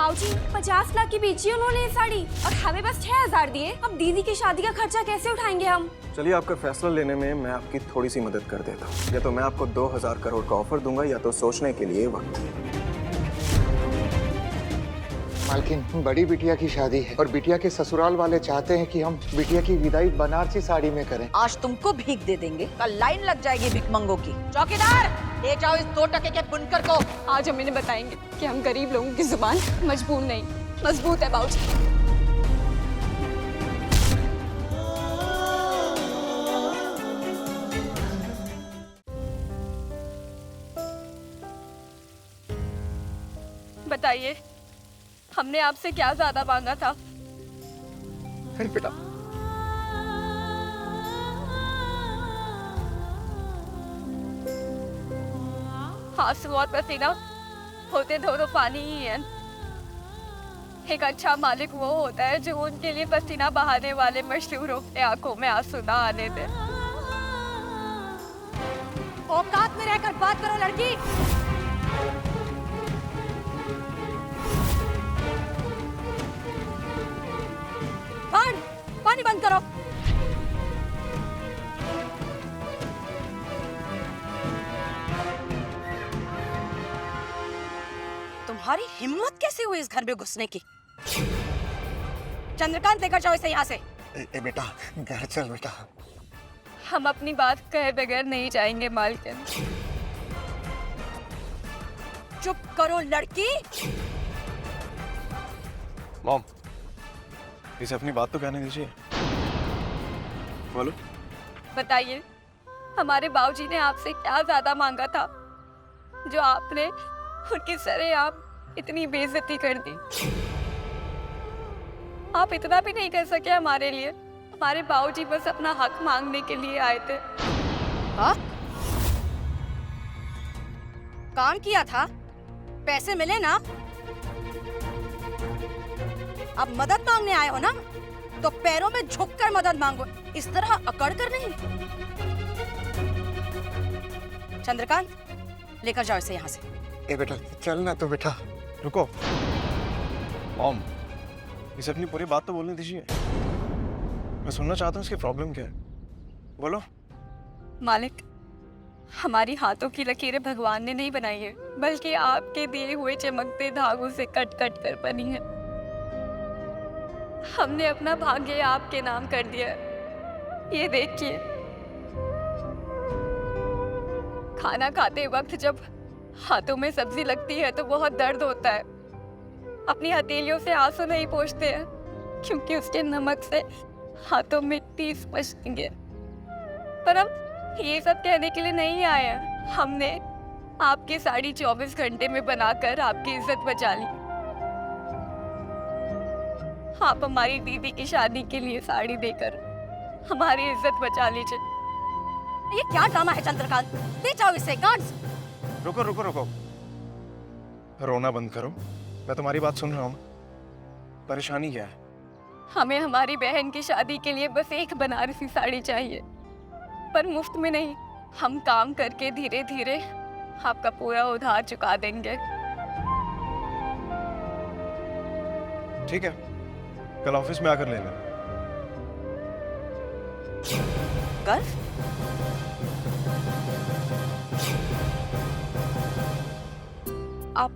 बाबूजी 50 लाख की बेची उन्होंने ये साड़ी और हमें बस 6000 दिए। अब दीदी की शादी का खर्चा कैसे उठाएंगे हम? चलिए, आपका फैसला लेने में मैं आपकी थोड़ी सी मदद कर देता हूँ। या तो मैं आपको 2000 करोड़ का ऑफर दूंगा या तो सोचने के लिए वक्त। मालकिन, बड़ी बिटिया की शादी है और बिटिया के ससुराल वाले चाहते हैं कि हम बिटिया की विदाई बनारसी साड़ी में करें। आज तुमको भीख दे देंगे, कल लाइन लग जाएगी भिखमंगों की। चौकीदार, ले जाओ इस 2 टके के बुनकर को। आज हम इन्हें बताएंगे कि हम गरीब लोगों की जुबान मजबूर नहीं मजबूत है बाबूजी। बताइए, हमने आपसे क्या ज्यादा मांगा था? अरे बेटा, हाथ से बहुत पसीना होते दोनों पानी ही है। एक अच्छा मालिक वो होता है जो उनके लिए पसीना बहाने वाले मशहूर होते आंखों में आंसू ना आने दे। औकात में रहकर बात करो लड़की। पानी बंद करो। तुम्हारी हिम्मत कैसे हुई इस घर में घुसने की? चंद्रकांत, लेकर जाओ इसे यहाँ से। बेटा, घर चल बेटा। हम अपनी बात कहे बगैर नहीं जाएंगे मालकिन। चुप करो लड़की। मॉम, इसे अपनी बात तो कहने दीजिए। बोलो। बताइए, हमारे बाबूजी ने आपसे क्या ज्यादा मांगा था जो आपने उनकी सरेआम इतनी बेइज्जती कर दी? आप इतना भी नहीं कर सके हमारे लिए। हमारे बाबूजी बस अपना हक मांगने के लिए आए थे। हक? काम किया था, पैसे मिले ना। अब मदद मांगने आए हो ना, तो पैरों में झुककर मदद मांगो, इस तरह अकड़ कर नहीं। चंद्रकांत, लेकर जाओ इसे यहाँ से। बेटा, चल ना तो बेटा। रुको मॉम, इसे अपनी पूरी बात तो बोलने दीजिए। मैं सुनना चाहता हूँ इसकी प्रॉब्लम क्या है। बोलो। मालिक, हमारी हाथों की लकीरें भगवान ने नहीं बनाई है, बल्कि आपके दिए हुए चमकते धागों से कट कट कर बनी है। हमने अपना भाग्य आपके नाम कर दिया। ये देखिए, खाना खाते वक्त जब हाथों में सब्जी लगती है तो बहुत दर्द होता है। अपनी हथेलियों से आंसू नहीं पोंछते हैं, क्योंकि उसके नमक से हाथों में टीस मचती है। पर हम ये सब कहने के लिए नहीं आए हैं। हमने आपकी साड़ी 24 घंटे में बनाकर आपकी इज्जत बचा ली। आप हमारी दीदी की शादी के लिए साड़ी देकर हमारी इज्जत बचा लीजिए। ये क्या ड्रामा है चंद्रकांत? ले जाओ इसे। गार्ड्स, रुको रुको रुको, रोना बंद करो। मैं तुम्हारी बात सुन रहा हूँ। परेशानी क्या है? हमें हमारी बहन की शादी के लिए बस एक बनारसी साड़ी चाहिए, पर मुफ्त में नहीं। हम काम करके धीरे धीरे आपका पूरा उधार चुका देंगे। ठीक है, कल ऑफिस में आकर ले लेना। कल? आप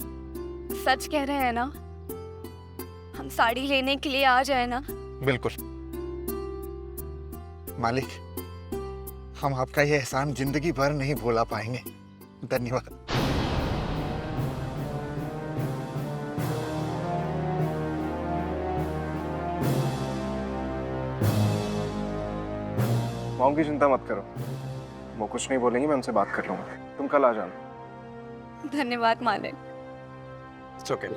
सच कह रहे हैं ना? हम साड़ी लेने के लिए आ जाए ना? बिल्कुल। मालिक, हम आपका ये एहसान जिंदगी भर नहीं भुला पाएंगे। धन्यवाद। मॉम की चिंता मत करो, वो कुछ नहीं बोलेंगी, मैं उनसे बात कर लूंगा। तुम कल आ जाना। धन्यवाद मालिक। It's okay.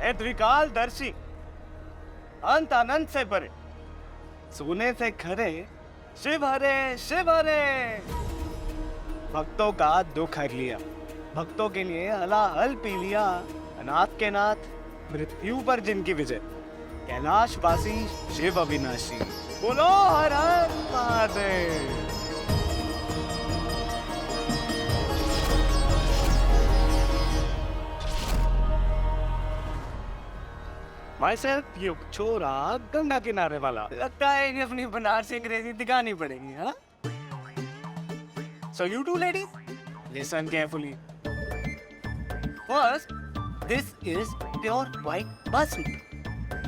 ए द्विकाल दर्शी, अंत अनंत से परे, सोने से खरे, शिव हरे शिव हरे। भक्तों का दुख हर लिया, भक्तों के लिए हलाहल पी लिया। अनाथ के नाथ, मृत्यु पर जिनकी विजय, कैलाशवासी शिव अविनाशी। बोलो हर हर महादेव। Myself, युग छोरा गंगा किनारे वाला। लगता है कि अपनी बनारसी अंग्रेजी दिखानी पड़ेगी, हाँ? So you two ladies, listen carefully. First, this is pure white basmati.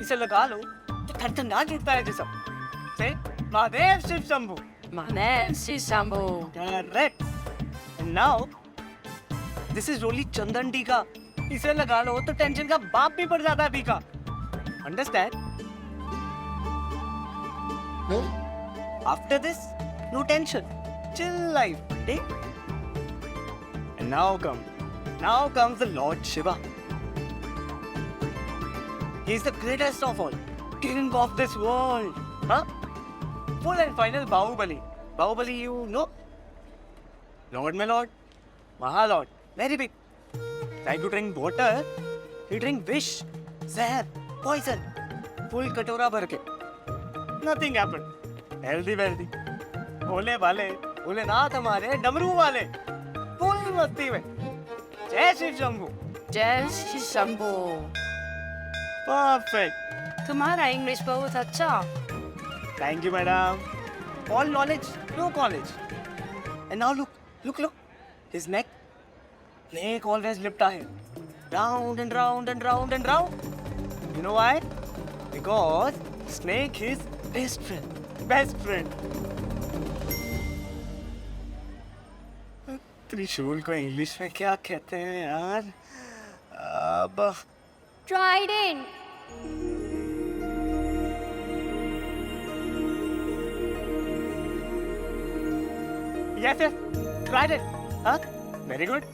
इसे लगा लो तो ठंडा गिरता है जिसम। Say, Mahadev Shiv Shambhu. Mahadev Shiv Shambhu. Correct. And now, this is रोली चंदन टीका। इसे लगा लो तो टेंशन का बाप भी पड़ जाता है फीका। Understand? No? After this, no tension. Chill life. Okay? And now comes the Lord Shiva. He is the greatest of all, king of this world. Huh? Full and final Bahubali. Bahubali, you know? Lord my lord, Mahalord, very big. Like to drink water, he drink wish, zahar, poison, full katora भर के. Nothing happened. Healthy, wealthy. भोले भाले, भोलेनाथ हमारे डमरू वाले, full मस्ती में. जय शिव शंभू. जय शिव शंभू। Perfect. तुम्हारा इंग्लिश बहुत अच्छा। Thank you, madam. All knowledge, no college. And now look. His neck always lift ahead. Round and round and round and round. You know why? Because snake is best friend. त्रिशूल को English में क्या कहते हैं यार? अब Trident. Yes, trident. Huh? Very good.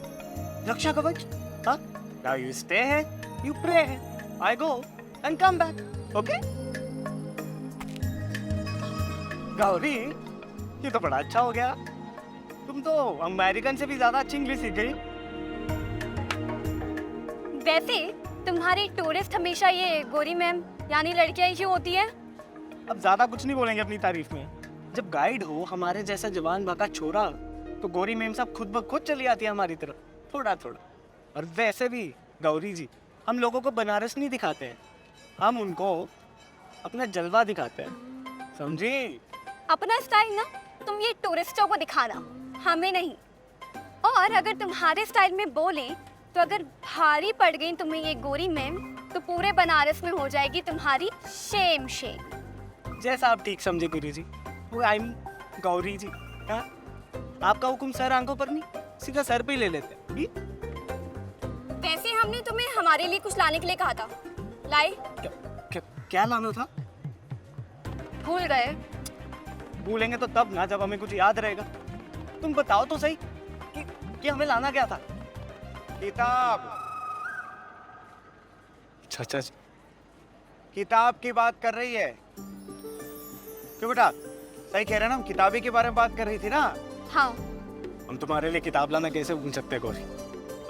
Raksha Kavach. Huh? Now you stay here, you pray here. I go and come back. Okay? Gauri, ये तो बड़ा अच्छा हो गया। तुम तो अमेरिकन से भी ज्यादा अच्छी इंग्लिश सीख गई। वैसे तुम्हारी टूरिस्ट हमेशा ये गोरी मैम यानी लड़कियां ही क्यों होती है? अब ज्यादा कुछ नहीं बोलेंगे अपनी तारीफ में। जब गाइड हो हमारे जैसा जवान बाका छोरा, तो गोरी मैम साहब खुद ब खुद चली आती है हमारी तरफ, थोड़ा। और वैसे भी गौरी जी, हम लोगों को बनारस नहीं दिखाते हैं, हम उनको अपना जलवा दिखाते हैं, समझी? अपना स्टाइल ना तुम ये टूरिस्टों को दिखाना, हमें नहीं। और अगर तुम्हारे स्टाइल में बोले तो अगर भारी पड़ गई तुम्हें ये गोरी मैम, तो पूरे बनारस में हो जाएगी तुम्हारी शेम। जैसा आप ठीक समझे गुरु जी। वो आई गौरी जी, हाँ? आपका हुक्म सर आंखों पर नहीं, सीधा सर पे ही ले लेते। वैसे हमने तुम्हें हमारे लिए कुछ लाने के लिए कहा था, लाई? क्या लाना था? भूल गए? भूलेंगे तो तब ना जब हमें कुछ याद रहेगा। तुम बताओ तो सही कि हमें लाना क्या था? किताब। अच्छा, किताब की बात कर रही है क्यों बेटा? सही कह रहे ना, हम किताबी के बारे में बात कर रही थी ना। हाँ। हम तुम्हारे लिए किताब लाना कैसे भूल सकते हैं गौरी?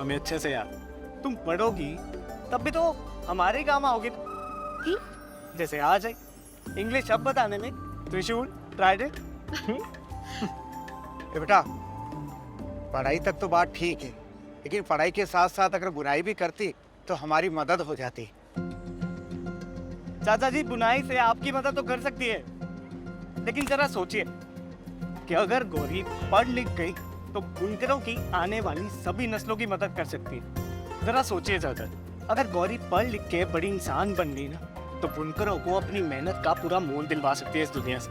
हमें अच्छे से याद। तुम पढ़ोगी तब भी तो हमारे ही काम आओगे। जैसे आ जाए इंग्लिश शब्द बताने में, त्रिशूल, ट्राइडेंट। बेटा, पढ़ाई तक तो बात ठीक है, लेकिन पढ़ाई के साथ साथ अगर बुराई भी करती तो हमारी मदद हो जाती। चाचा जी, बुनाई से आपकी मदद तो कर सकती है, लेकिन जरा सोचिए कि अगर गौरी पढ़ लिख गई तो बुनकरों की आने वाली सभी नस्लों की मदद कर सकती है। जरा सोचिए चाचा, अगर गौरी पढ़ लिख के बड़ी इंसान बन गई ना, तो बुनकरों को अपनी मेहनत का पूरा मोल दिलवा सकती है इस दुनिया से।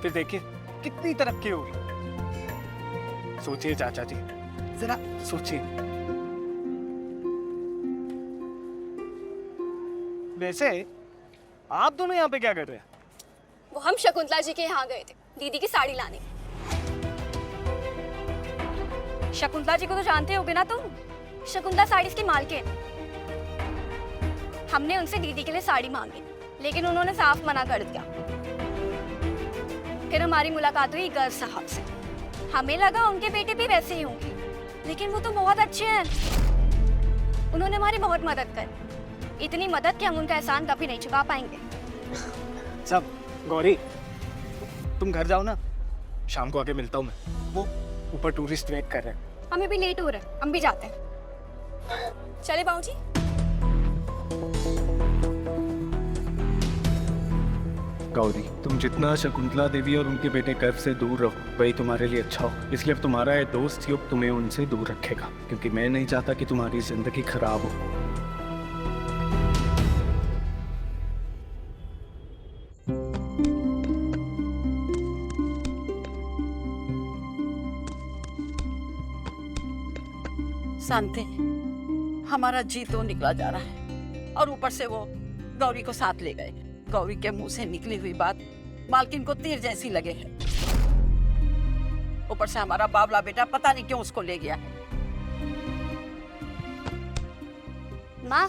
फिर देखिए कितनी तरक्की होगी। सोचिए चाचा जी, जरा सोचिए। वैसे आप दोनों यहाँ पे क्या कर रहे हैं? वो हम शकुंतला जी के यहाँ गए थे दीदी की साड़ी लाने। शकुंतला जी को तो जानते होगे ना तुम? शकुंतला साड़ीज की मालकिन। हमने उनसे दीदी के लिए साड़ी मांगी, लेकिन उन्होंने साफ मना कर दिया। फिर हमारी मुलाकात हुई गर्ग साहब से। हमें लगा उनके बेटे भी वैसे ही होंगे, लेकिन वो तो बहुत अच्छे हैं। उन्होंने हमारी बहुत मदद करी, इतनी मदद कि हम उनका एहसान कभी नहीं चुका पाएंगे। सब गौरी, तुम घर जाओ ना, शाम को आके मिलता हूँ मैं। वो ऊपर टूरिस्ट वेट कर रहे हैं। हमें भी लेट हो रहा है, हम भी जाते हैं। चले बाबूजी। गौरी, तुम जितना शकुंतला देवी और उनके बेटे कर्व से दूर रहो, वही तुम्हारे लिए अच्छा हो। इसलिए अब तुम्हारा ये दोस्त युग तुम्हें उनसे दूर रखेगा, क्योंकि मैं नहीं चाहता कि तुम्हारी जिंदगी खराब हो। शांति, हमारा जी तो निकला जा रहा है और ऊपर से वो गौरी को साथ ले गए। गौरी के मुंह से निकली हुई बात मालकिन को तीर जैसी लगे है। ऊपर से हमारा बावला बेटा पता नहीं क्यों उसको ले गया है। माँ,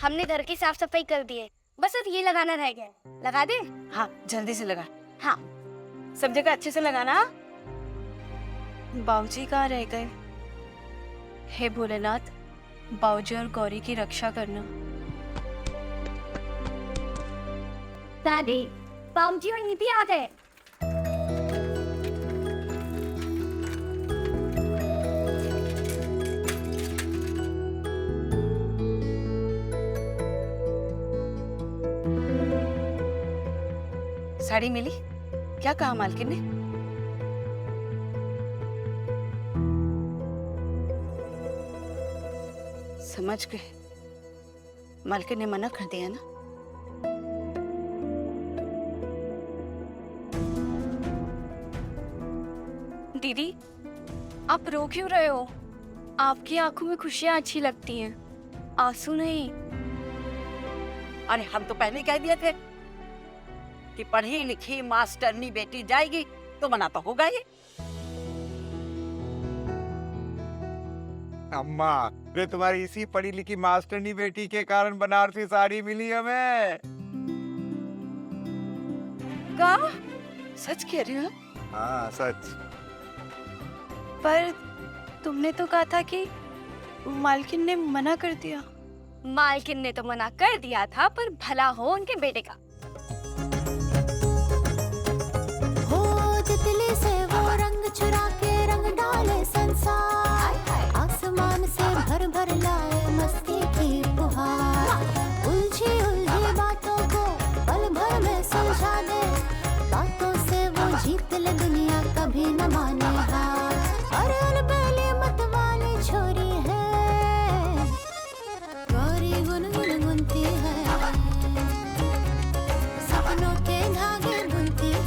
हमने घर की साफ सफाई कर दी है, बस अब ये लगाना रह गया है। लगा दे? हाँ, जल्दी से लगा। हाँ। सब जगह अच्छे से लगाना। बाबूजी कहाँ रह गए? हे भोलेनाथ, बाबूजी और गौरी की रक्षा करना। दादी, बाबूजी और नीति आ गए। साड़ी मिली? क्या कहा मालकिन ने? समझ गए, मालकिन ने मना कर दिया ना। दीदी, आप रो क्यों रहे हो? आपकी आंखों में खुशियाँ अच्छी लगती हैं, आंसू नहीं। अरे हम तो पहले कह दिए थे कि पढ़ी लिखी मास्टरनी बेटी जाएगी, तो मना तो होगा ही। अम्मा, वे तुम्हारी इसी पढ़ी लिखी मास्टरनी बेटी के कारण बनारसी साड़ी मिली हमें। का? सच कह रही हो? हाँ, सच। पर तुमने तो कहा था कि मालकिन ने मना कर दिया। मालकिन ने तो मना कर दिया था, पर भला हो उनके बेटे का। हो तितली से वो रंग चुरा के रंग डाले संसार, आसमान से भर भर लाए मस्ती की फुहार, उलझी उलझी बातों को पल भर में सुलझा दे, बातों से वो जीत ले दुनिया कभी न माने हार। अरे अलबेली मत वाली छोरी है, गौरी गुनगुन गुनती है, सपनों के धागे बुनती है।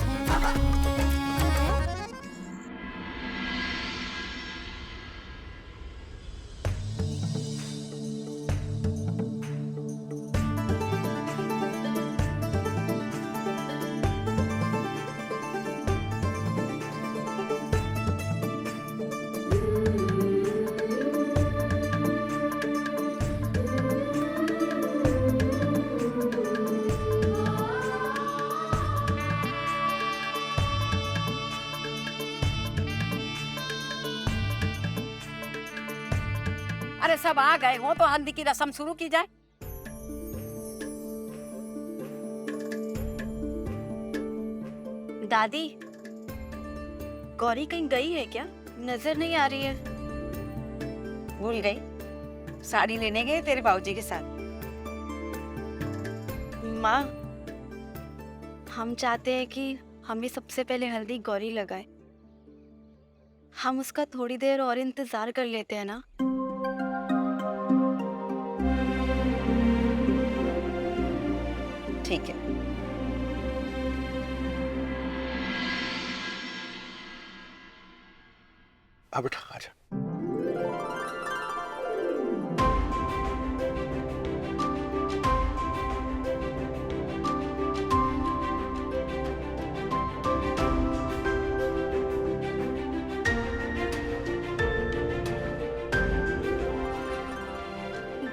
अरे सब आ गए हो तो हल्दी की रस्म शुरू की जाए। दादी, गौरी कहीं गई है क्या? नजर नहीं आ रही है। भूल गई, साड़ी लेने गए तेरे बाबूजी के साथ। माँ, हम चाहते हैं कि हम भी सबसे पहले हल्दी गौरी लगाए। हम उसका थोड़ी देर और इंतजार कर लेते हैं ना। ठीक है। अब उठा, आजा।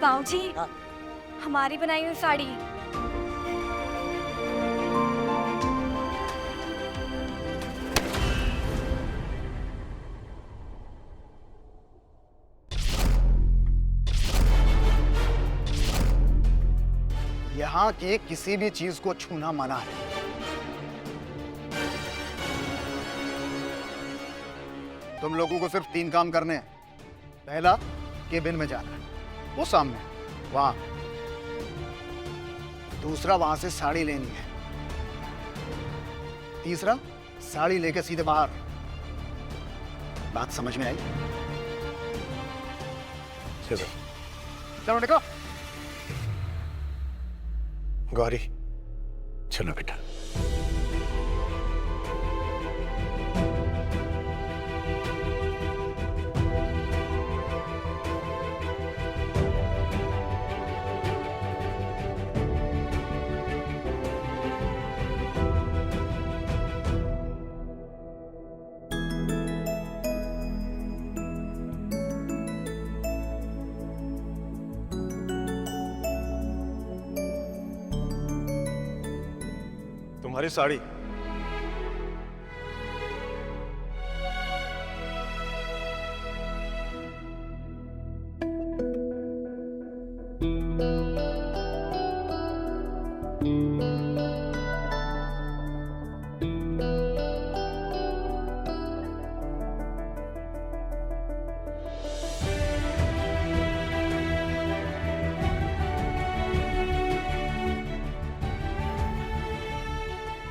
बाबूजी, हाँ। हमारी बनाई हुई साड़ी। यहाँ के किसी भी चीज को छूना मना है। तुम लोगों को सिर्फ 3 काम करने हैं। पहला, केबिन में जाना है, वो सामने, वहां। दूसरा, वहां से साड़ी लेनी है। तीसरा, साड़ी लेके सीधे बाहर। बात समझ में आई? चलो निकलो। गौरी, चलो बेटा। तुम्हारी साड़ी।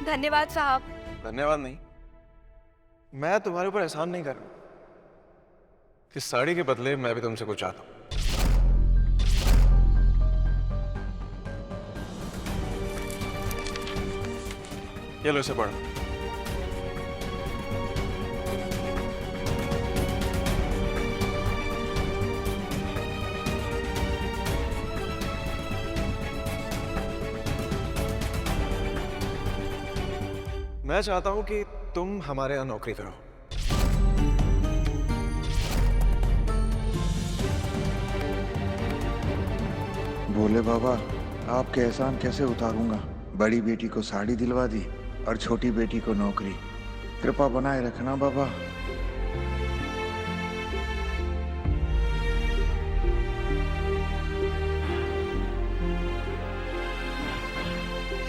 धन्यवाद साहब। धन्यवाद नहीं, मैं तुम्हारे ऊपर एहसान नहीं कर रहा। इस साड़ी के बदले मैं भी तुमसे कुछ चाहता हूं। ये लो, इसे पढ़ो। मैं चाहता हूं कि तुम हमारे यहाँ नौकरी करो। बोले बाबा, आपके एहसान कैसे उतारूंगा? बड़ी बेटी को साड़ी दिलवा दी और छोटी बेटी को नौकरी। कृपा बनाए रखना बाबा।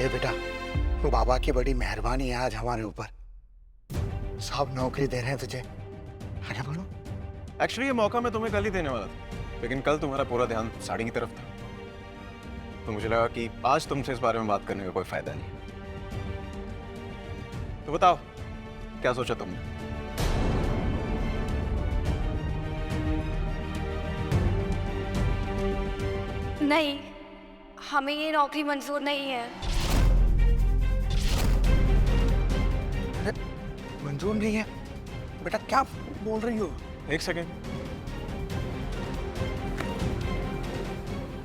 ए बेटा, बाबा की बड़ी मेहरबानी है आज हमारे ऊपर। सब नौकरी दे रहे हैं तुझे, आगे बढ़ो। एक्चुअली ये मौका मैं तुम्हें कल ही देने वाला था, लेकिन कल तुम्हारा पूरा ध्यान साड़ी की तरफ था, तो मुझे लगा कि आज तुमसे इस बारे में बात करने का कोई फायदा नहीं। तो बताओ, क्या सोचा तुमने? नहीं, हमें ये नौकरी मंजूर नहीं है। मंजूर नहीं है? बेटा क्या बोल रही हो? एक सेकेंड,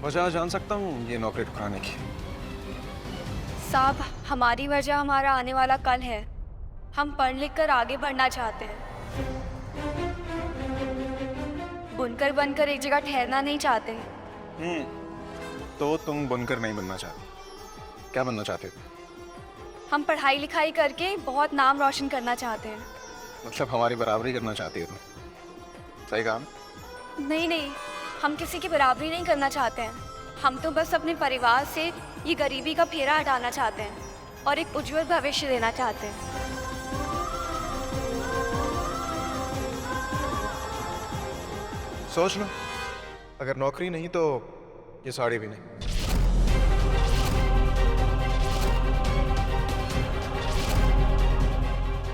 वजह जान सकता हूँ ये नौकरी ठुकराने की? साहब, हमारी वजह हमारा आने वाला कल है। हम पढ़ लिख कर आगे बढ़ना चाहते हैं। बुनकर बनकर एक जगह ठहरना नहीं चाहते। तो तुम बुनकर नहीं बनना चाहते, क्या बनना चाहते हो? हम पढ़ाई लिखाई करके बहुत नाम रोशन करना चाहते हैं। मतलब हमारी बराबरी करना चाहती हो तुम? सही कहा ना? नहीं नहीं, हम किसी की बराबरी नहीं करना चाहते हैं। हम तो बस अपने परिवार से ये गरीबी का फेरा हटाना चाहते हैं और एक उज्जवल भविष्य देना चाहते हैं। सोच लो, अगर नौकरी नहीं तो ये साड़ी भी नहीं।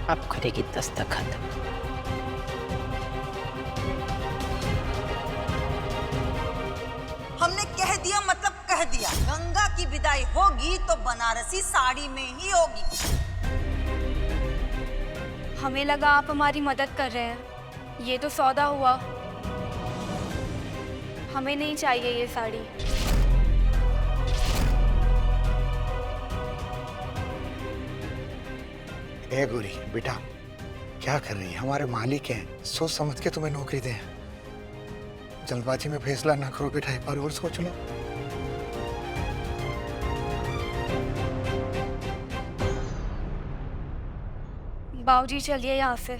अब करेगी दस्तखत। हमने कह दिया मतलब कह दिया। गंगा की विदाई होगी तो बनारसी साड़ी में ही होगी। हमें लगा आप हमारी मदद कर रहे हैं। ये तो सौदा हुआ। हमें नहीं चाहिए ये साड़ी। ए गोरी बेटा, क्या कर रही है? हमारे मालिक हैं, सोच समझ के तुम्हें नौकरी दें। जल्दबाजी में फैसला ना करो बेटा, एक बार और सोच लो। बाबूजी चलिए यहाँ से।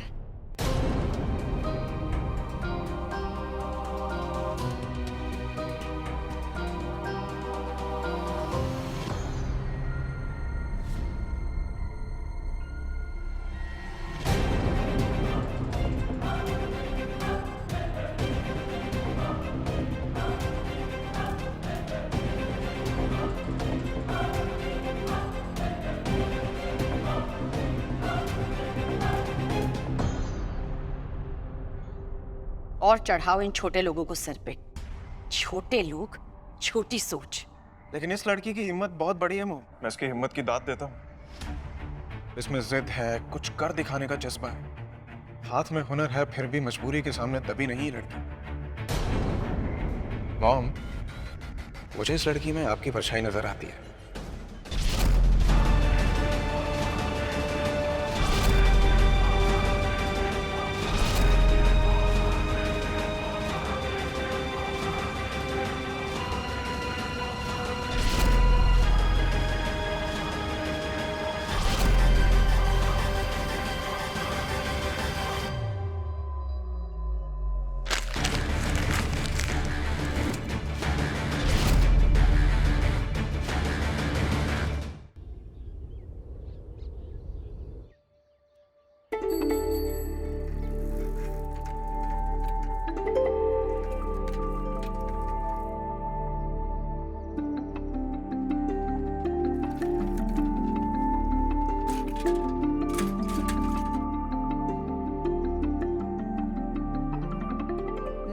और चढ़ाओ इन छोटे लोगों को सर पे। छोटे लोग, छोटी सोच। लेकिन इस लड़की की हिम्मत बहुत बड़ी है मोम। मैं इसकी हिम्मत की दाद देता हूँ। इसमें जिद है, कुछ कर दिखाने का जज्बा है। हाथ में हुनर है, फिर भी मजबूरी के सामने दबी नहीं लड़की। मॉम, मुझे इस लड़की में आपकी परछाई नजर आती है।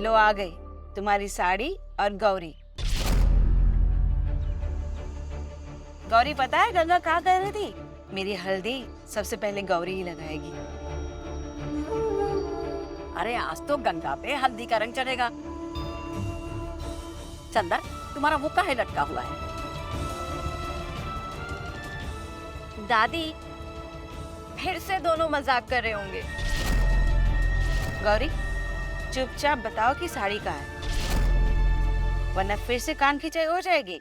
लो आ गई तुम्हारी साड़ी और गौरी। गौरी पता है गंगा कहाँ कह रही थी? मेरी हल्दी सबसे पहले गौरी ही लगाएगी। अरे आज तो गंगा पे हल्दी का रंग चढ़ेगा। चंदर, तुम्हारा मुंह काहे लटका हुआ है? दादी फिर से दोनों मजाक कर रहे होंगे। गौरी चुपचाप बताओ कि साड़ी कहाँ है, वरना फिर से कान खिंचाई हो जाएगी।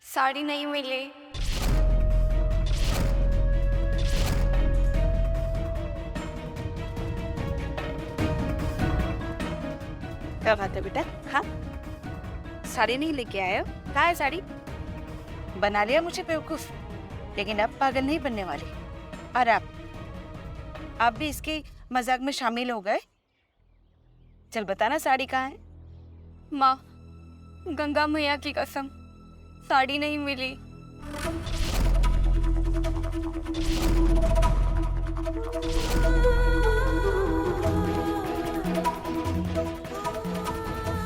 साड़ी नहीं मिली। क्या बात है बेटा? हाँ, साड़ी नहीं लेके आए हो? कहाँ है साड़ी? बना लिया मुझे बेवकूफ, लेकिन अब पागल नहीं बनने वाली। और आप भी इसके मजाक में शामिल हो गए? चल बताना साड़ी कहाँ है? माँ, गंगा मैया की कसम, साड़ी नहीं मिली।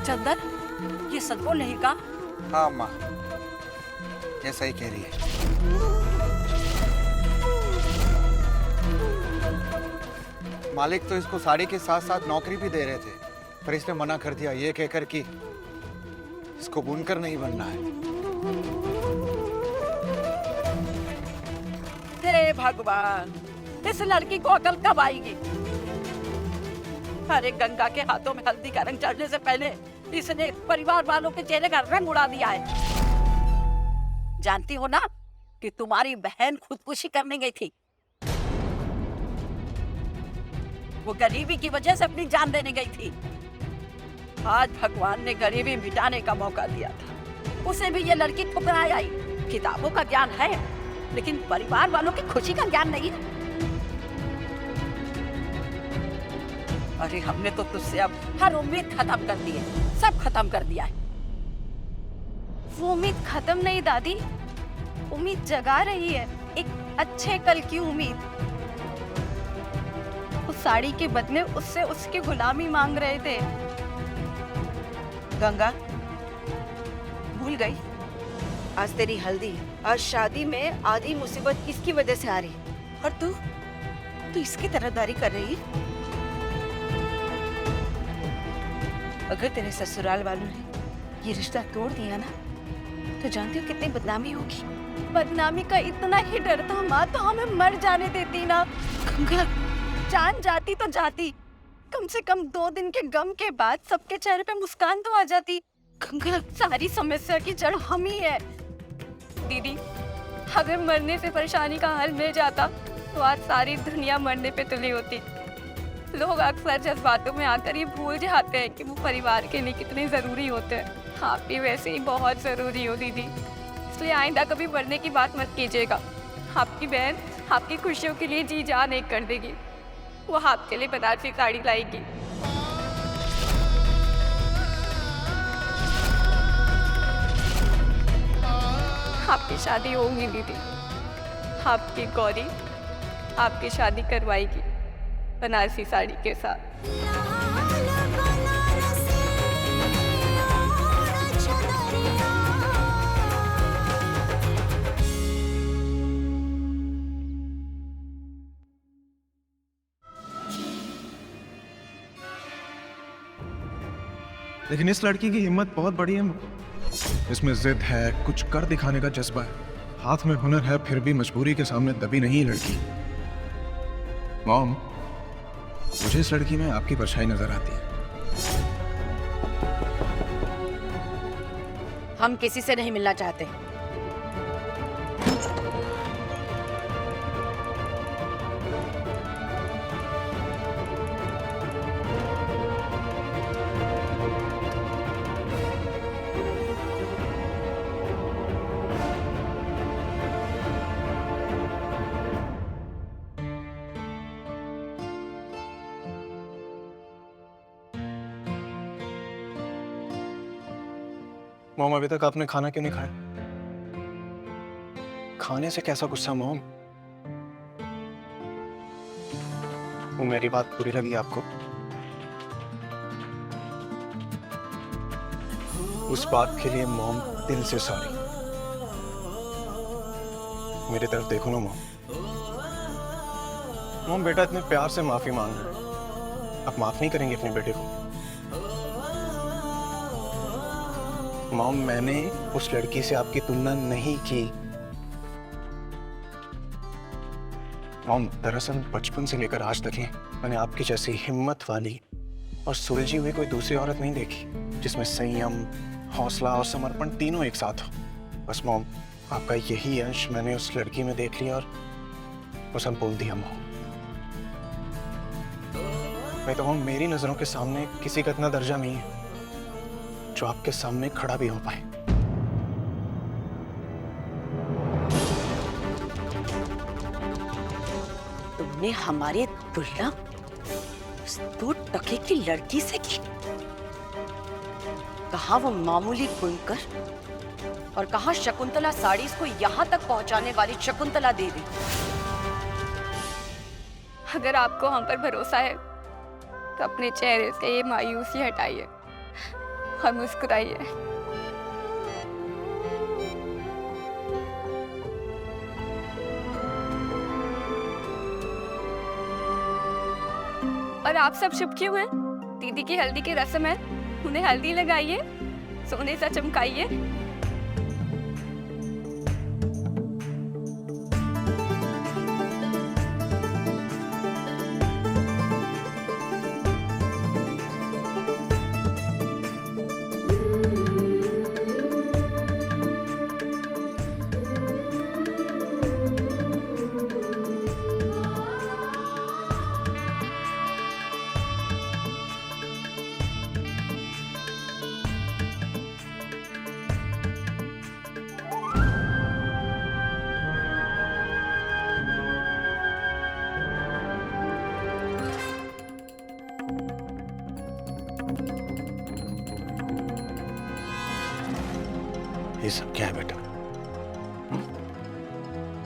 चंदन, ये सच बोल रही का? हाँ माँ, ये सही कह रही है। मालिक तो इसको साड़ी के साथ साथ नौकरी भी दे रहे थे, पर इसने मना कर दिया ये कहकर कि इसको बुनकर नहीं बनना है। तेरे भगवान, इस लड़की को अकल कब आएगी? अरे गंगा के हाथों में हल्दी का रंग चढ़ने से पहले इसने परिवार वालों के चेहरे का रंग उड़ा दिया है। जानती हो ना कि तुम्हारी बहन खुदकुशी करने गई थी। वो गरीबी की वजह से अपनी जान देने गई थी। आज भगवान ने गरीबी मिटाने का मौका दिया था, उसे भी ये लड़की ठुकराई आई। किताबों का ज्ञान है, लेकिन परिवार वालों की खुशी का ज्ञान नहीं है। अरे हमने तो तुझसे अब हर उम्मीद खत्म कर दी है, सब खत्म कर दिया है। वो उम्मीद खत्म नहीं दादी, उम्मीद जगा रही है, एक अच्छे कल की उम्मीद। उस साड़ी के बदले उससे उसकी गुलामी मांग रहे थे। गंगा, भूल गई? आज तेरी हल्दी है, आज शादी में आधी मुसीबत किसकी वजह से आ रही है, और तू इसकी तरफदारी कर रही है। अगर तेरे ससुराल वालों ने ये रिश्ता तोड़ दिया ना, तो जानती हो कितनी बदनामी होगी। बदनामी का इतना ही डर था माँ, तो हमें मर जाने देती ना। गंगा, जान जाती तो जाती, कम से कम 2 दिन के गम के बाद सबके चेहरे पे मुस्कान तो आ जाती। गंगा, सारी समस्या की जड़ हम ही है। दीदी, अगर मरने से परेशानी का हल मिल जाता तो आज सारी दुनिया मरने पे तुली होती। लोग अक्सर जज्बातों में आकर ये भूल जाते हैं कि वो परिवार के लिए कितने ज़रूरी होते हैं। आप भी वैसे ही बहुत ज़रूरी हो दीदी, इसलिए आइंदा कभी मरने की बात मत कीजिएगा। आपकी बहन आपकी खुशियों के लिए जी जान एक कर देगी। वो आपके लिए बनारसी साड़ी लाएगी। आपकी शादी होगी दीदी, आपकी गौरी आपकी शादी करवाएगी बनारसी साड़ी के साथ। लेकिन इस लड़की की हिम्मत बहुत बड़ी है। इसमें जिद है, कुछ कर दिखाने का जज्बा है, हाथ में हुनर है, फिर भी मजबूरी के सामने दबी नहीं लड़की। मॉम, मुझे इस लड़की में आपकी परछाई नजर आती है। हम किसी से नहीं मिलना चाहते। मॉम, अभी तक आपने खाना क्यों नहीं खाया? खाने से कैसा गुस्सा मॉम? वो मेरी बात बुरी लगी आपको? उस बात के लिए मॉम दिल से सॉरी। मेरी तरफ देखो ना मॉम। मॉम, बेटा इतने प्यार से माफी मांग रहे हैं, आप माफ नहीं करेंगे अपने बेटे को? मॉम, मैंने उस लड़की से आपकी तुलना नहीं की। मॉम, दरअसल बचपन से लेकर आज तक ही मैंने आपकी जैसी हिम्मत वाली और सुलझी हुई कोई दूसरी औरत नहीं देखी जिसमें संयम, हौसला और समर्पण तीनों एक साथ हो। बस मॉम, आपका यही अंश मैंने उस लड़की में देख लिया और पसंद बोल दिया मॉम। मैं तो मॉम, मेरी नजरों के सामने किसी का इतना दर्जा नहीं है जो आपके सामने खड़ा भी हो पाए। तुमने हमारी तुलना उस 2 टके की लड़की से की? कहा वो मामूली बुनकर और कहा शकुंतला साड़ीज को यहाँ तक पहुंचाने वाली शकुंतला देवी। अगर आपको हम पर भरोसा है तो अपने चेहरे से ये मायूसी हटाइए और मुस्कुराइए। और आप सब चुप क्यों हैं? दीदी की हल्दी की रस्म है, उन्हें हल्दी लगाइए, सोने सा चमकाइए। ये सब क्या है बेटा?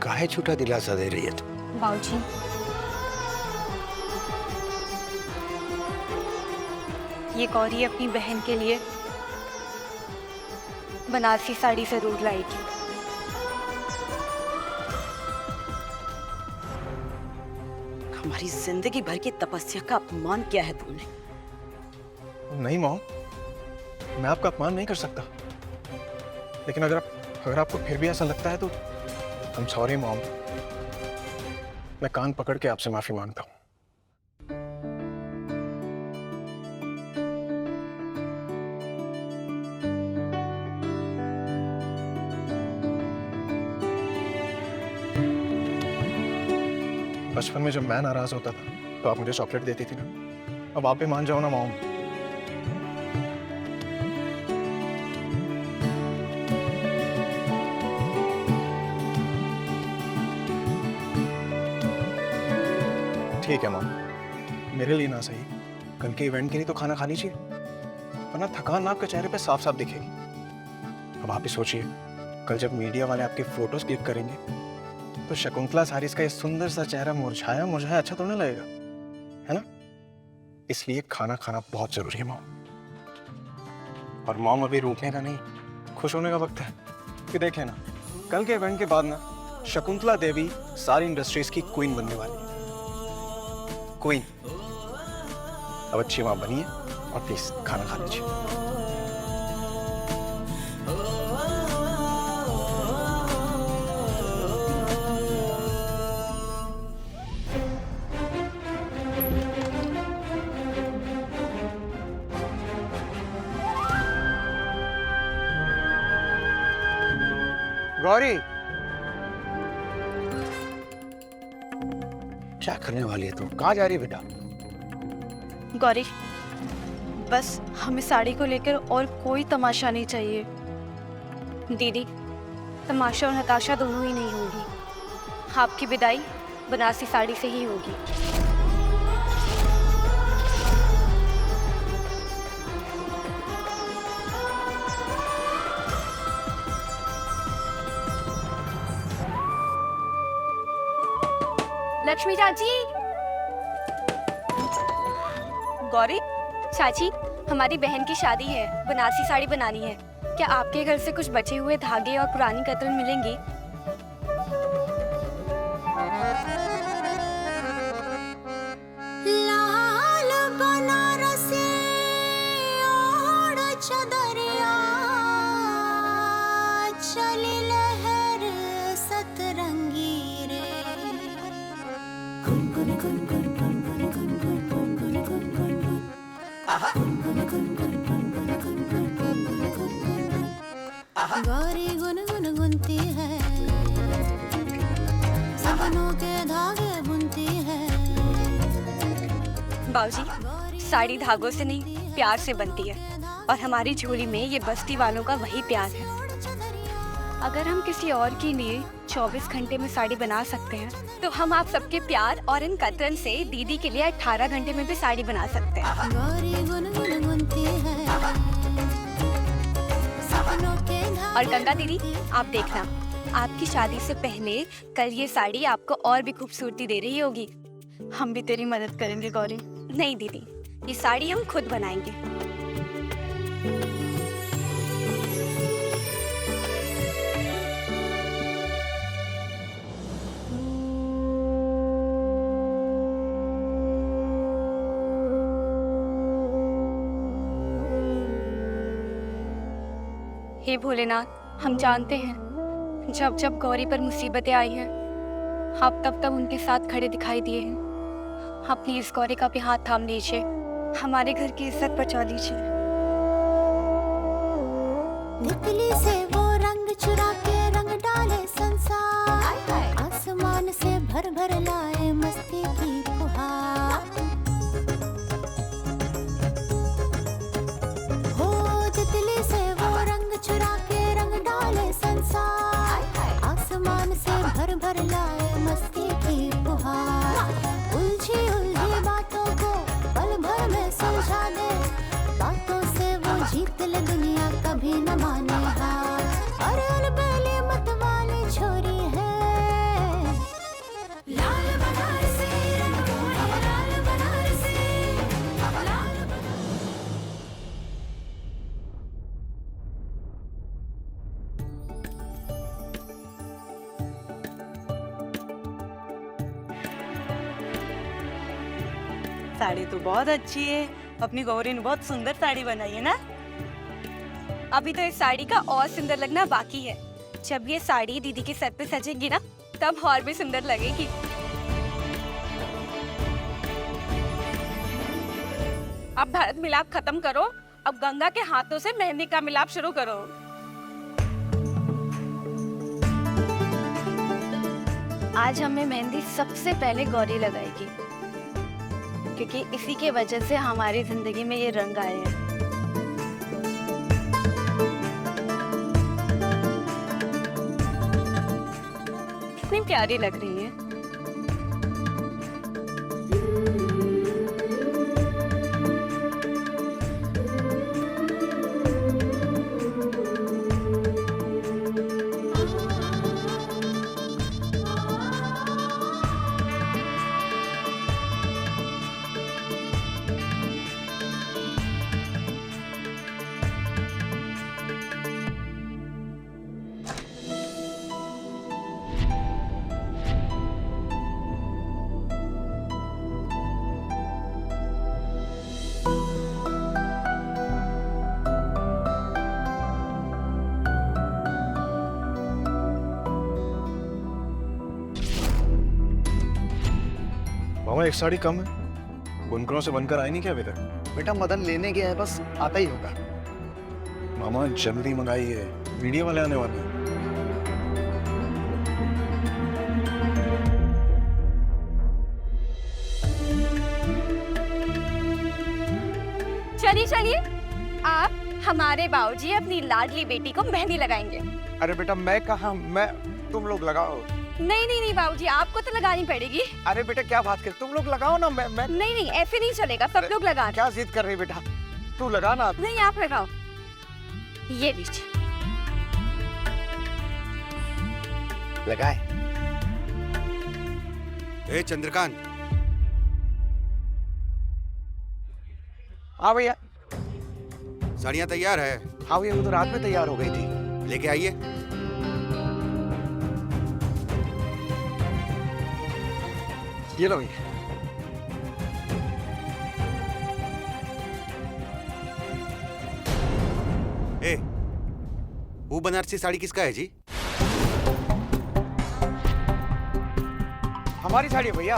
काहे झूठा दिलासा दे रही है तू? बाबूजी, ये गौरी अपनी बहन के लिए बनारसी साड़ी जरूर लाएगी। हमारी जिंदगी भर की तपस्या का अपमान किया है तुमने। नहीं मॉम, मैं आपका अपमान नहीं कर सकता, लेकिन अगर आपको फिर भी ऐसा लगता है तो I'm sorry मॉम। मैं कान पकड़ के आपसे माफी मांगता हूँ। बचपन में जब मैं नाराज होता था तो आप मुझे चॉकलेट देती थी ना, अब आप भी मान जाओ ना मॉम। ठीक है मॉम, मेरे लिए ना सही, कल के इवेंट के लिए तो खाना खा लीजिए, वरना थकान आपके चेहरे पे साफ साफ दिखेगी। अब आप ही सोचिए, कल जब मीडिया वाले आपकी फोटोज क्लिक करेंगे तो शकुंतला सारिस का ये सुंदर सा चेहरा मुरझाया मुरझाया अच्छा तो नहीं लगेगा, है ना? इसलिए खाना खाना बहुत जरूरी है मॉम। और मॉम अभी रुकने का नहीं, खुश होने का वक्त है कि देख लेना, कल के इवेंट के बाद ना शकुंतला देवी सारी इंडस्ट्रीज की क्वीन बनने वाली है। क्वीन। अब अच्छी मां बनिए और प्लीज खाना खा लीजिए। गौरी, क्या करने वाली है तू? कहाँ जा रही है बेटा? गौरी, बस हमें साड़ी को लेकर और कोई तमाशा नहीं चाहिए। दीदी, तमाशा और हताशा दोनों ही नहीं होगी। आपकी विदाई बनारसी साड़ी से ही होगी। लक्ष्मी चाची, गौरी, चाची, हमारी बहन की शादी है, बनारसी साड़ी बनानी है। क्या आपके घर से कुछ बचे हुए धागे और पुरानी कतरन मिलेंगी? लाल बनारसी ओढ़ चदरिया, चली लहर सतरंगी रे। गुन गुन गुन गुन गुन गुन गुन गुन गुन गुन गुन गुन गुन। गुन गुन गुन गुन गुन गुन गुन गुन गुन गुन गुन गुन। गौरी गुन गुन गुनती है, सपनों के धागे बुनती है। बाबूजी, साड़ी धागों से नहीं प्यार से बनती है, और हमारी झोली में ये बस्ती वालों का वही प्यार है। अगर हम किसी और के लिए 24 घंटे में साड़ी बना सकते हैं, तो हम आप सबके प्यार और इन कतरन से दीदी के लिए 18 घंटे में भी साड़ी बना सकते हैं। गौरी गुन गुन गुनती है, सपनों के और गंगा दीदी, आप देखना, आपकी शादी से पहले कल ये साड़ी आपको और भी खूबसूरती दे रही होगी। हम भी तेरी मदद करेंगे गौरी। नहीं दीदी, ये साड़ी हम खुद बनाएंगे। हे भोलेनाथ, हम जानते हैं जब जब गौरी पर मुसीबतें आई हैं, आप तब तब उनके साथ खड़े दिखाई दिए हैं। आप प्लीज गौरी का भी हाथ थाम लीजिए, हमारे घर की इज्जत बचा लीजिए। तितली से वो रंग चुरा के रंग डाले संसार, आसमान से भर भर लाए मस्ती की फुहार। हो तितली से वो रंग चुरा के रंग डाले संसार, आसमान से भर भर लाए मस्ती की फुहार। उलझी उलझी बातों को पल भर में सुलझा दे, बातों से वो जीत ले दुनिया, कभी न माने हार। अरे अलबेली मत वाली छोरी है, लाल बनारसी रंग मोहे, लाल बनारसी, लाल साड़ी तो बहुत अच्छी है, अपनी गौरी ने बहुत सुंदर साड़ी बनाई है ना। अभी तो इस साड़ी का और सुंदर लगना बाकी है। जब ये साड़ी दीदी के सर पे सजेगी ना, तब और भी सुंदर लगेगी। अब भरत मिलाप खत्म करो, अब गंगा के हाथों से मेहंदी का मिलाप शुरू करो। आज हमें मेहंदी सबसे पहले गौरी लगाएगी, क्योंकि इसी के वजह से हमारी जिंदगी में ये रंग आए हैं। कितनी प्यारी लग रही है। मामा एक साड़ी कम है, बुनकरों से बनकर आई नहीं क्या अभी तक? बेटा मदन लेने गया है, बस आता ही होगा। मामा जल्दी मंगाइए, मीडिया वाले आने वाले हैं। चलिए चलिए, आप हमारे बाबूजी अपनी लाडली बेटी को मेहंदी लगाएंगे। अरे बेटा मैं कहा, मैं तुम लोग लगाओ। नहीं नहीं नहीं बाबूजी, आपको तो लगानी पड़ेगी। अरे बेटा क्या बात कर, तुम लोग लगाओ ना। मैं नहीं नहीं, ऐसे नहीं चलेगा, सब लोग लगा। क्या जिद कर रही बेटा, तू लगा ना। नहीं आप लगाओ, ये लीजिए। लगाए। ए चंद्रकांत, हाँ भैया। साड़ियाँ तैयार है? हाँ भैया, वो तो रात में तैयार हो गई थी। लेके आइए। ये लो भैया। ए, वो बनारसी साड़ी किसका है जी? हमारी साड़ी है भैया।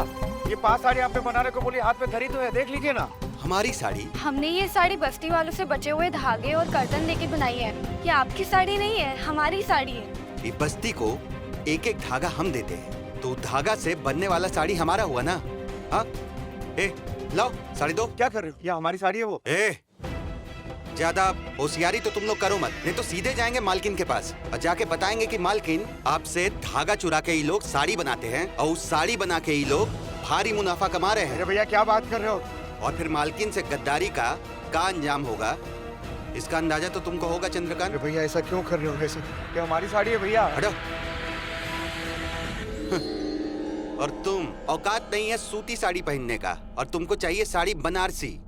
ये 5 साड़ी आपने बनाने को बोली, हाथ में धरी तो है, देख लीजिए ना। हमारी साड़ी? हमने ये साड़ी बस्ती वालों से बचे हुए धागे और कर्तन लेके बनाई है। ये आपकी साड़ी नहीं है, हमारी साड़ी है। ये बस्ती को एक एक धागा हम देते हैं, तो धागा से बनने वाला साड़ी हमारा हुआ ना? हाँ? ए, लाओ साड़ी दो। क्या कर रहे हो? ये हमारी साड़ी है वो। ए, ज्यादा होशियारी तो तुम लोग करो मत, नहीं तो सीधे जाएंगे मालकिन के पास और जाके बताएंगे कि मालकिन आपसे धागा चुरा के ही लोग साड़ी बनाते हैं और उस साड़ी बना के ही लोग भारी मुनाफा कमा रहे हैं। अरे भैया क्या बात कर रहे हो? और फिर मालकिन से गद्दारी का अंजाम होगा, इसका अंदाजा तो तुमको होगा चंद्रकांत। अरे भैया ऐसा क्यों कर रहे हो? ऐसे ये हमारी साड़ी है भैया। हटो। और तुम, औकात नहीं है सूती साड़ी पहनने का, और तुमको चाहिए साड़ी बनारसी।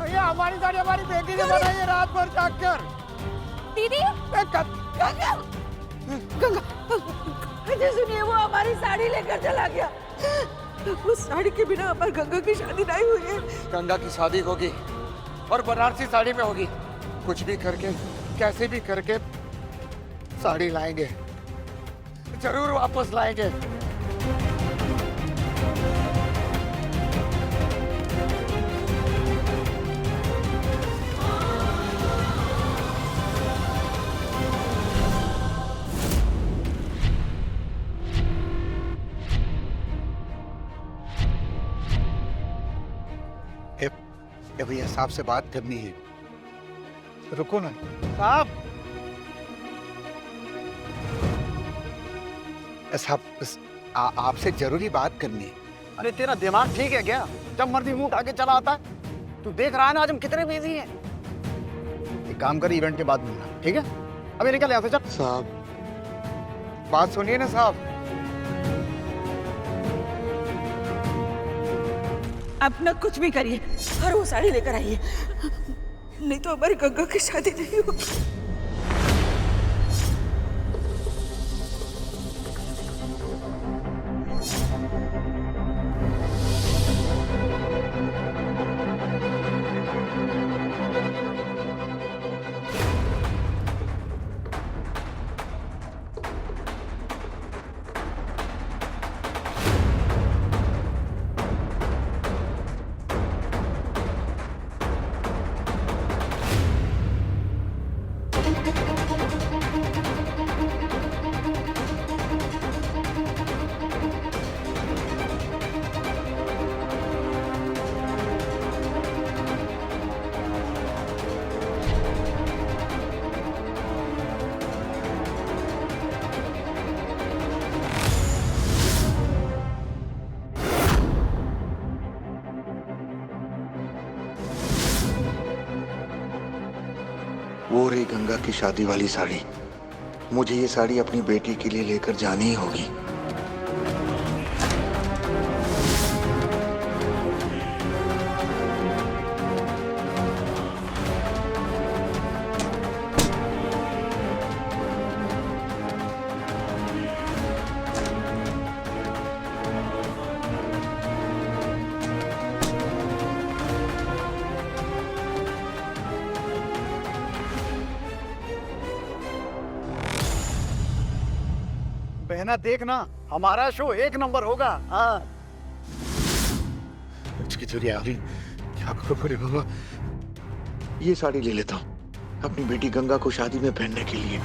भैया हमारी साड़ी हमारी बेटी ने बनाई है रात भर जाग कर। दीदी, गंगा, सुनिए, वो हमारी साड़ी लेकर चला गया। उस साड़ी के बिना हमारी गंगा की शादी नहीं हुई है। गंगा की शादी होगी और बनारसी साड़ी में होगी। कुछ भी करके, कैसे भी करके साड़ी लाएंगे, जरूर वापस लाएंगे। भैया साहब से बात करनी है, रुको ना। साहब, साहब आपसे जरूरी बात करनी है। अरे तेरा दिमाग ठीक है क्या? जब मर्जी मुंह उठा के चला आता है। तू देख रहा है ना आज हम कितने बिजी हैं। एक काम कर, इवेंट के बाद मिलना, ठीक है? अभी निकल यहाँ से, चल। साहब बात सुनिए ना साहब। आप ना कुछ भी करिए और वो साड़ी लेकर आइए, नहीं तो हमारी गंगा की शादी नहीं होगी। वो रही गंगा की शादी वाली साड़ी। मुझे ये साड़ी अपनी बेटी के लिए लेकर जानी ही होगी। बहना देखना, हमारा शो एक नंबर होगा। हाँ इसकी चोरी आ गई, क्या करोगे बाबा? ये साड़ी ले लेता हूँ अपनी बेटी गंगा को शादी में पहनने के लिए।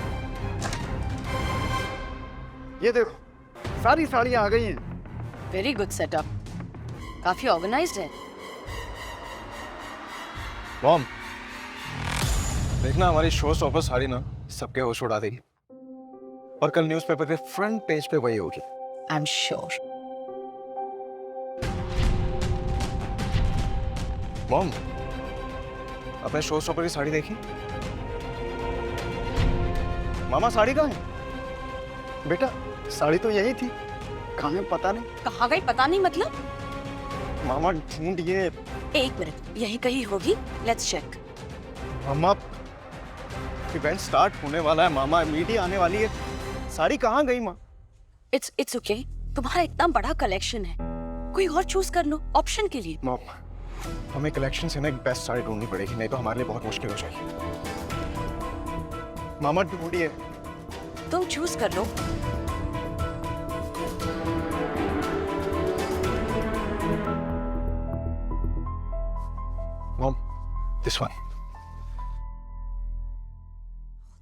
ये देखो सारी साड़ियाँ आ गई हैं। वेरी गुड सेटअप, काफी ऑर्गेनाइज्ड है। मॉम, देखना हमारी शो स्टॉपर साड़ी ना सबके होश उड़ा देगी और कल न्यूज़पेपर के फ्रंट पेज पे वही होगी। I am sure. मॉम, अपने शो स्टॉपर की साड़ी देखी? मामा साड़ी कहाँ है? बेटा साड़ी तो यही थी, कहाँ है पता नहीं। कहाँ गई पता नहीं मतलब? मामा ढूंढिए। एक मिनट, यही कहीं होगी, लेट्स चेक। मामा इवेंट स्टार्ट होने वाला है मामा, मीडिया आने वाली है, साड़ी कहाँ गई माँ? इट्स ओके, तुम्हारा इतना बड़ा कलेक्शन है, कोई और चूज कर लो ऑप्शन के लिए। मॉम, हमें कलेक्शन से ना एक बेस्ट साड़ी ढूंढनी पड़ेगी, नहीं तो हमारे लिए बहुत मुश्किल हो जाएगी। मामा ढूंढिए। तुम चूज कर लो। Mom, this one.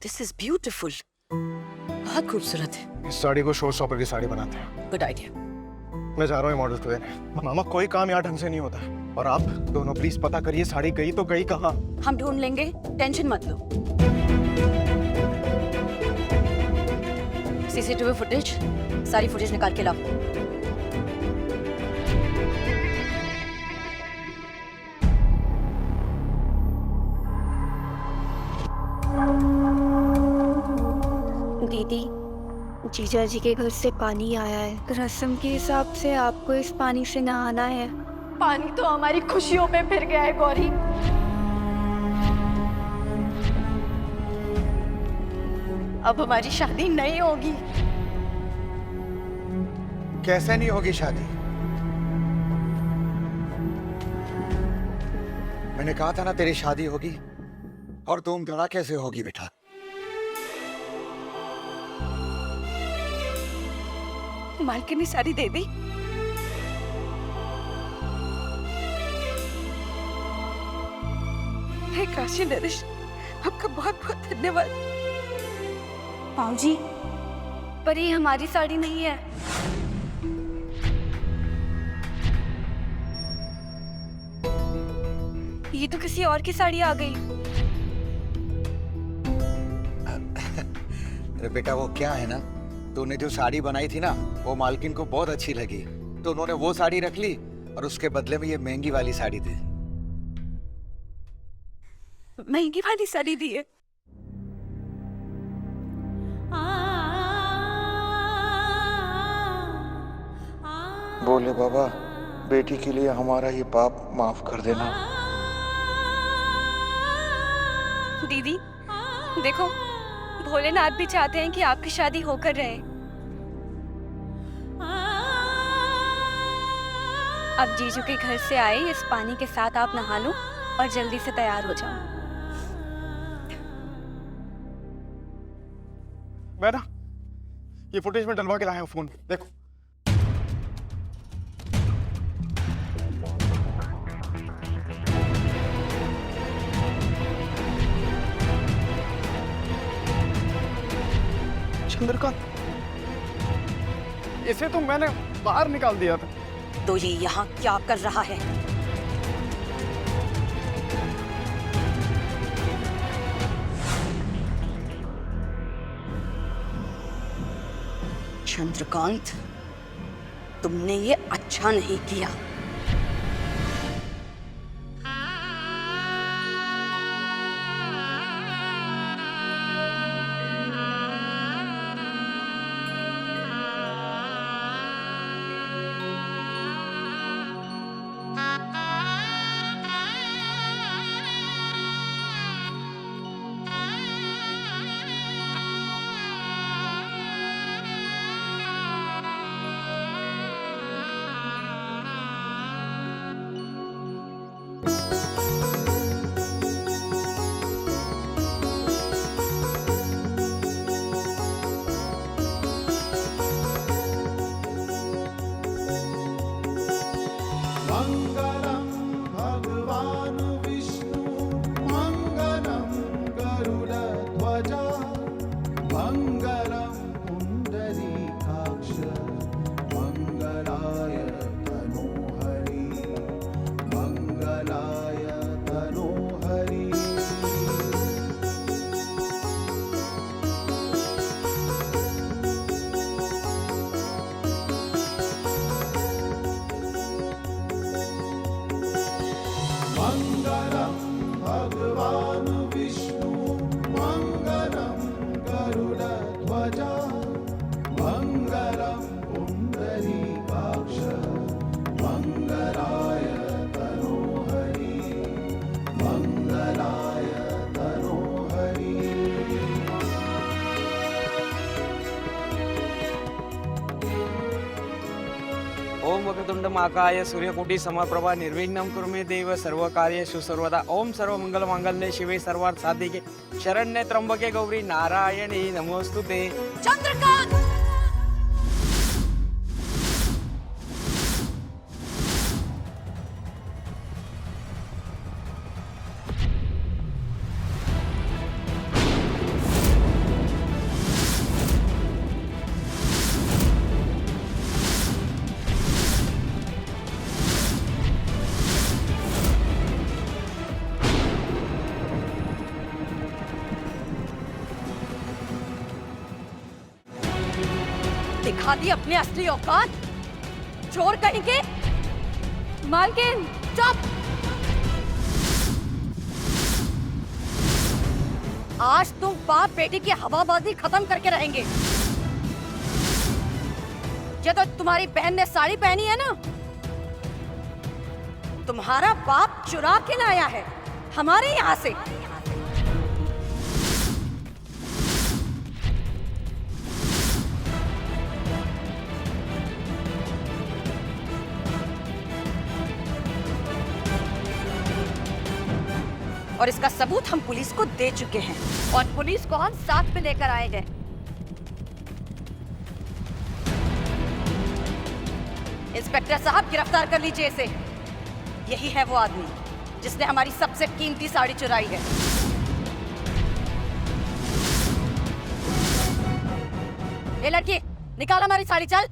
This is beautiful, बहुत खूबसूरत है। इस साड़ी को शो स्टॉपर की साड़ी बनाते हैं। Good idea. मैं जा रहा हूँ मॉडल को देने। मामा कोई काम यहाँ ढंग से नहीं होता, और आप दोनों प्लीज पता करिए साड़ी गई तो गई कहाँ। हम ढूंढ लेंगे, टेंशन मत लो। सीसीटीवी फुटेज, सारी फुटेज निकाल के लाओ। दीदी, जीजा जी के घर से पानी आया है, रस्म के हिसाब से आपको इस पानी से नहाना है। पानी तो हमारी खुशियों में फिर गया है गौरी। अब हमारी शादी नहीं होगी। कैसे नहीं होगी शादी? मैंने कहा था ना तेरी शादी होगी, और धूम धड़ाके से होगी बेटा। मालकिन ने साड़ी दे दी। हे काशी नरेश, आपका बहुत बहुत धन्यवाद। पाऊजी, पर ये हमारी साड़ी नहीं है। ये तो किसी और की साड़ी आ गई। अरे बेटा वो क्या है ना, तूने जो साड़ी बनाई थी ना वो मालकिन को बहुत अच्छी लगी, तो उन्होंने वो साड़ी रख ली और उसके बदले में ये महंगी वाली साड़ी दी। महंगी वाली साड़ी दी है। बोले बाबा, बेटी के लिए हमारा ये पाप माफ कर देना। दीदी देखो, भोलेनाथ भी चाहते हैं कि आपकी शादी होकर रहे। अब जीजू के घर से आए इस पानी के साथ आप नहा लो और जल्दी से तैयार हो जाओ। मैं ना ये फुटेज में डलवा के लाया हूँ फोन, देखो। चंद्रकांत, इसे तो मैंने बाहर निकाल दिया था। तो ये यहाँ क्या कर रहा है? चंद्रकांत, तुमने ये अच्छा नहीं किया। मंगलम भगवान विष्णु मंगलम गरुड़ध्वजा मंगलम पुंडरीकाक्ष मंगलाय तनोहरि मंगलाय तनोहरि। मंगलम भगवान विष्णु मंगलम गरुड़ध्वजा मंगलम पुंडरीकाक्ष मंगलाय तनोहरि मंगलाय तनोहरि। ओम वक्रतुंड महाकाय सूर्यकोटि समप्रभा निर्विघ्नं कुरु मे देव सर्वकार्येषु सर्वदा। ओम सर्वमंगल मांगल्ये शिवे सर्वार्थ साधिके शरण्ये त्र्यंबके गौरी नारायणी नमोस्तुते। चंद्रकांत, दिखा दी अपने असली औकात, चोर कहीं के। मालकिन चुप! आज तुम बाप बेटी की हवाबाजी खत्म करके रहेंगे। ये तो तुम्हारी बहन ने साड़ी पहनी है ना, तुम्हारा बाप चुरा के लाया है हमारे यहाँ से। और इसका सबूत हम पुलिस को दे चुके हैं और पुलिस को हम साथ में लेकर आए हैं। इंस्पेक्टर साहब, गिरफ्तार कर लीजिए इसे। यही है वो आदमी जिसने हमारी सबसे कीमती साड़ी चुराई है। ये लड़की, निकाल हमारी साड़ी, चल।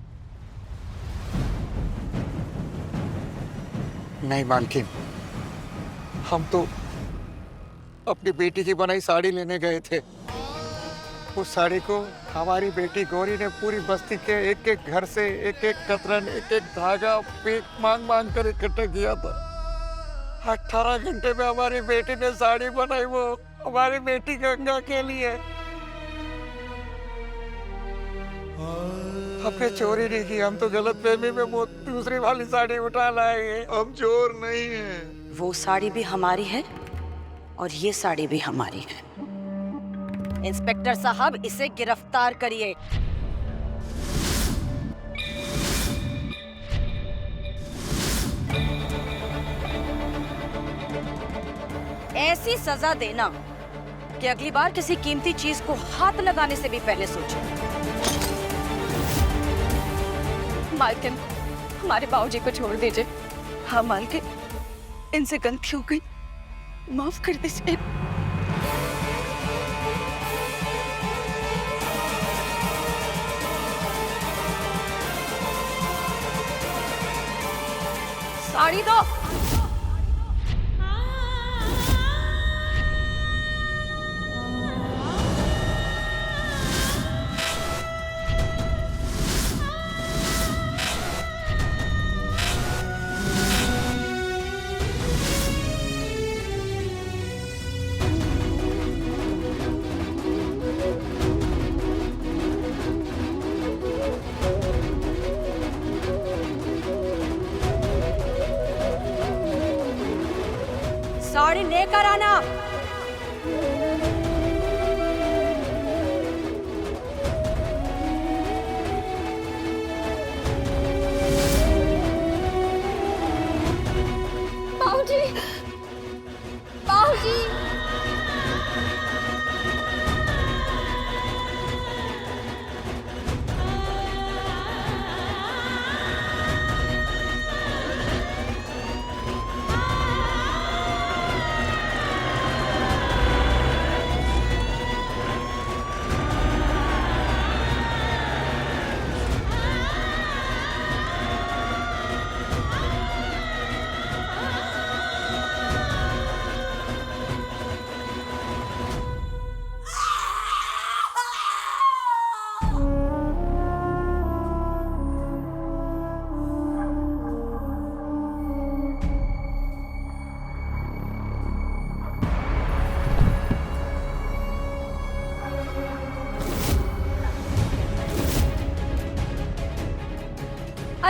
नहीं मालकिन, हम तो अपनी बेटी की बनाई साड़ी लेने गए थे। उस साड़ी को हमारी बेटी गौरी ने पूरी बस्ती के एक एक घर से एक एक कतरन, एक एक धागा पीक मांग मांग कर इकट्ठा किया था। 18 घंटे में हमारी बेटी ने साड़ी बनाई, वो हमारी बेटी गंगा के लिए। हमने चोरी नहीं की, हम तो गलतफहमी में वो दूसरी वाली साड़ी उठा लाए हैं। हम चोर नहीं हैं। वो साड़ी भी हमारी है और ये साड़ी भी हमारी है। इंस्पेक्टर साहब, इसे गिरफ्तार करिए। ऐसी सजा देना कि अगली बार किसी कीमती चीज को हाथ लगाने से भी पहले सोचें। मालकिन, हमारे बाबूजी को छोड़ दीजिए। हाँ मालकिन, इनसे गलती हो गई, माफ कर दीजिए। साड़ी दो। साड़ी लेकर आना। बाबूजी,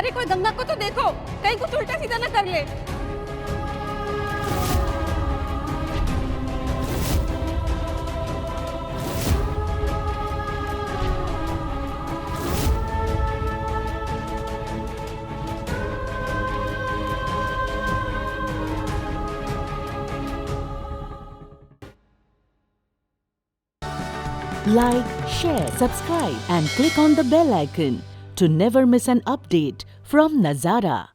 अरे कोई गंगा को तो देखो, कहीं कुछ उल्टा सीधा ना कर ले। Like, share, subscribe and click on the bell icon to never miss an update from Nazara.